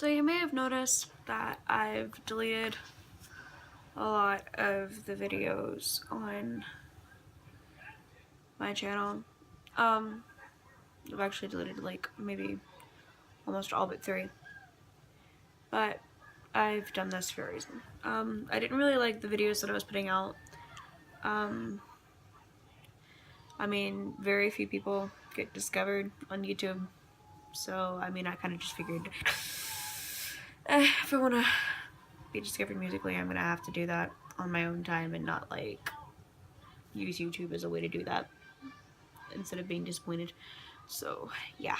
So you may have noticed that I've deleted a lot of the videos on my channel. I've actually deleted like maybe almost all but 3. But I've done this for a reason. I didn't really like the videos that I was putting out. I mean, very few people get discovered on YouTube. So, I mean, I kind of just figured if I want to be discovered musically, I'm going to have to do that on my own time and not, like, use YouTube as a way to do that instead of being disappointed. So, yeah.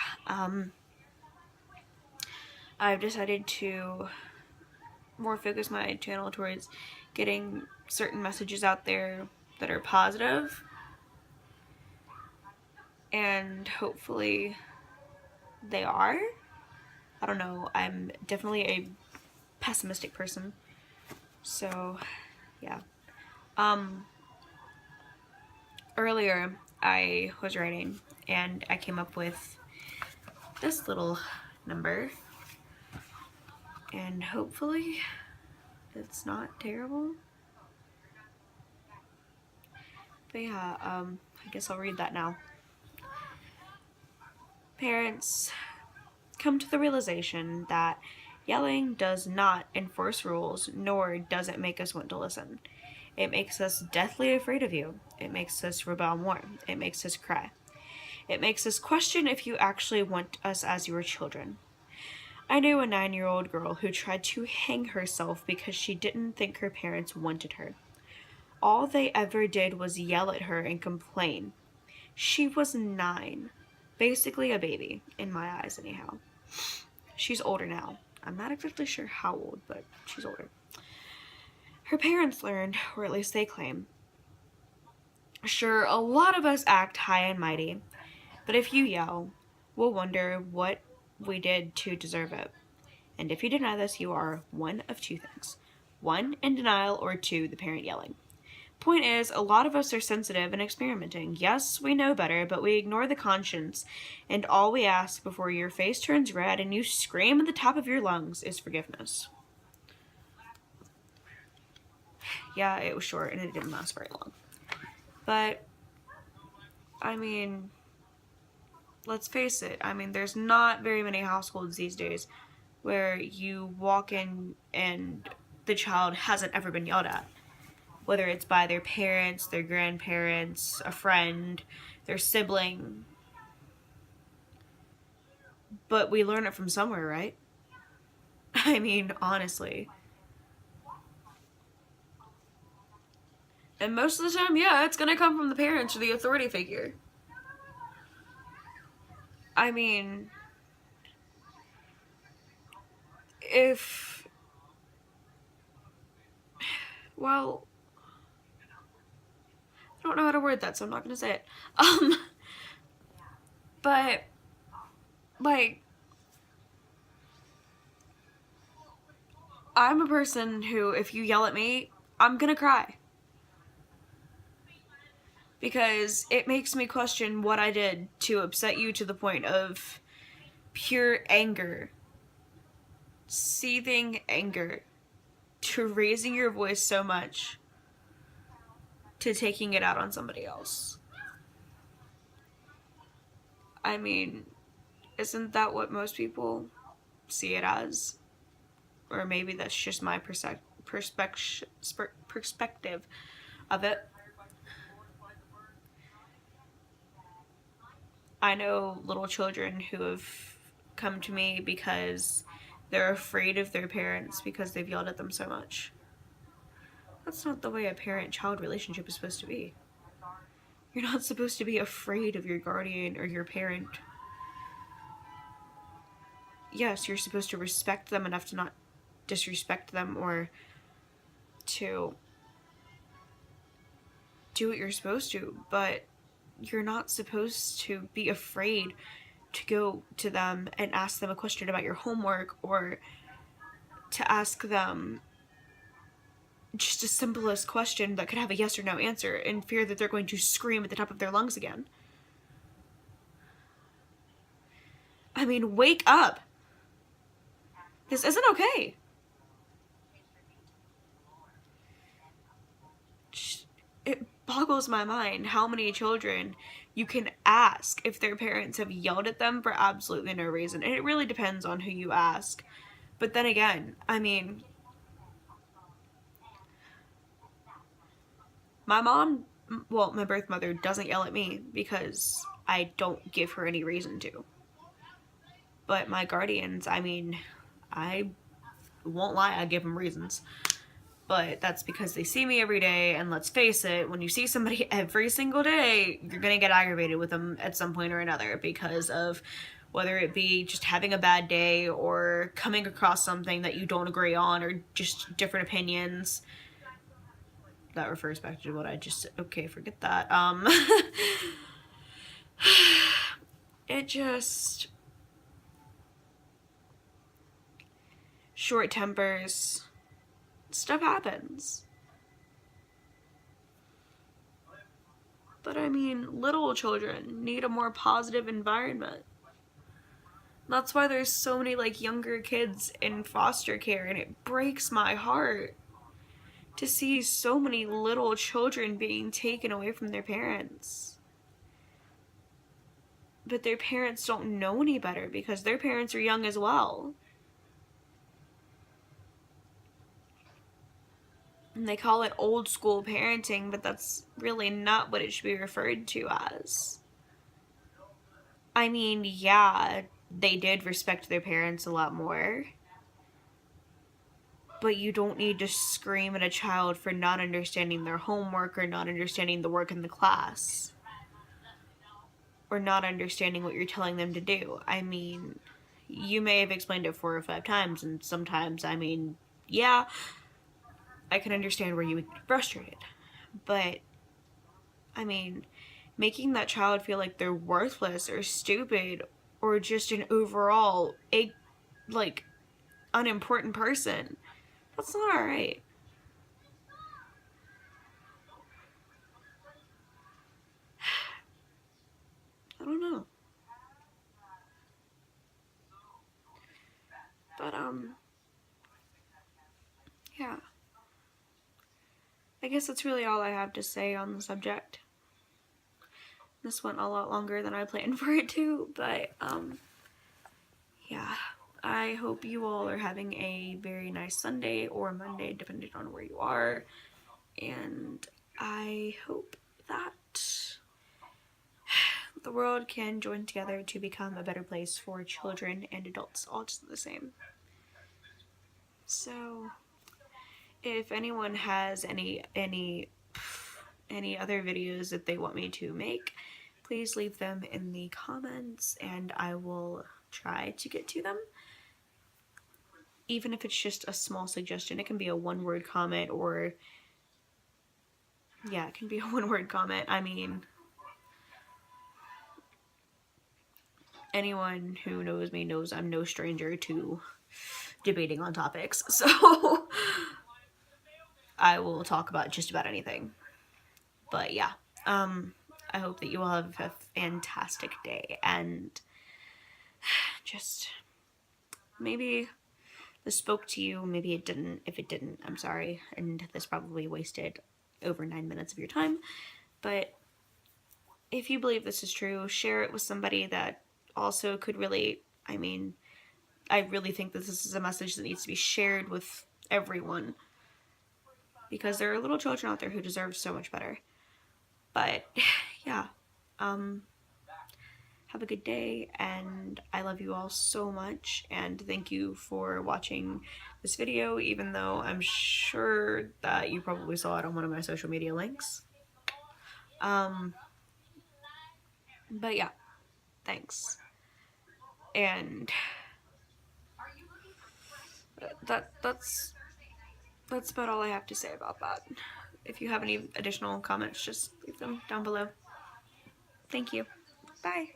I've decided to more focus my channel towards getting certain messages out there that are positive, and hopefully they are. I don't know, I'm definitely a pessimistic person, so yeah. Earlier I was writing and I came up with this little number, and hopefully it's not terrible. But yeah, I guess I'll read that now. Parents, come to the realization that yelling does not enforce rules, nor does it make us want to listen. It makes us deathly afraid of you. It makes us rebel more. It makes us cry. It makes us question if you actually want us as your children. I knew a 9-year-old girl who tried to hang herself because she didn't think her parents wanted her. All they ever did was yell at her and complain. She was 9. Basically a baby, in my eyes anyhow. She's older now. I'm not exactly sure how old, but she's older. Her parents learned, or at least they claim. Sure, a lot of us act high and mighty, but if you yell, we'll wonder what we did to deserve it. And if you deny this, you are one of 2 things. 1, in denial, or 2, the parent yelling. Point is, a lot of us are sensitive and experimenting. Yes, we know better, but we ignore the conscience, and all we ask before your face turns red and you scream at the top of your lungs is forgiveness. Yeah, it was short and it didn't last very long. But, I mean, let's face it. I mean, there's not very many households these days where you walk in and the child hasn't ever been yelled at. Whether it's by their parents, their grandparents, a friend, their sibling. But we learn it from somewhere, right? I mean, honestly. And most of the time, yeah, it's gonna come from the parents or the authority figure. I mean, well, I don't know how to word that, so I'm not gonna say it. But, like, I'm a person who, if you yell at me, I'm gonna cry. Because it makes me question what I did to upset you to the point of pure anger. Seething anger. To raising your voice so much. To taking it out on somebody else. I mean, isn't that what most people see it as? Or maybe that's just my perspective of it. I know little children who have come to me because they're afraid of their parents because they've yelled at them so much. That's not the way a parent-child relationship is supposed to be. You're not supposed to be afraid of your guardian or your parent. Yes, you're supposed to respect them enough to not disrespect them or to do what you're supposed to, but you're not supposed to be afraid to go to them and ask them a question about your homework, or to ask them just the simplest question that could have a yes or no answer in fear that they're going to scream at the top of their lungs again. I mean, wake up. This isn't okay. It boggles my mind how many children you can ask if their parents have yelled at them for absolutely no reason. And it really depends on who you ask. But then again, I mean, my mom, well, my birth mother doesn't yell at me because I don't give her any reason to. But my guardians, I mean, I won't lie, I give them reasons. But that's because they see me every day, and let's face it, when you see somebody every single day, you're gonna get aggravated with them at some point or another because of whether it be just having a bad day or coming across something that you don't agree on or just different opinions. That refers back to what I just said. Okay, forget that. It just... short tempers. Stuff happens. But I mean, little children need a more positive environment. That's why there's so many like younger kids in foster care, and it breaks my heart to see so many little children being taken away from their parents. But their parents don't know any better because their parents are young as well. And they call it old school parenting, but that's really not what it should be referred to as. I mean, yeah, they did respect their parents a lot more. But you don't need to scream at a child for not understanding their homework or not understanding the work in the class. Or not understanding what you're telling them to do. I mean, you may have explained it 4 or 5 times, and sometimes, I mean, yeah, I can understand where you would get frustrated. But, I mean, making that child feel like they're worthless or stupid or just an overall, like, unimportant person, that's not alright. I don't know. But, yeah. I guess that's really all I have to say on the subject. This went a lot longer than I planned for it to, but, yeah. I hope you all are having a very nice Sunday or Monday, depending on where you are. And I hope that the world can join together to become a better place for children and adults, all just the same. So, if anyone has any other videos that they want me to make, please leave them in the comments and I will try to get to them. Even if it's just a small suggestion, it can be a 1-word comment, or yeah, it can be a 1-word comment. I mean, anyone who knows me knows I'm no stranger to debating on topics, so I will talk about just about anything. But yeah, I hope that you all have a fantastic day, and just maybe this spoke to you, maybe it didn't. If it didn't, I'm sorry, and this probably wasted over 9 minutes of your time. But if you believe this is true, share it with somebody that also could relate. I mean, I really think that this is a message that needs to be shared with everyone, because there are little children out there who deserve so much better. But yeah, have a good day, and I love you all so much, and thank you for watching this video, even though I'm sure that you probably saw it on one of my social media links. But yeah, thanks. And that's about all I have to say about that. If you have any additional comments, just leave them down below. Thank you. Bye.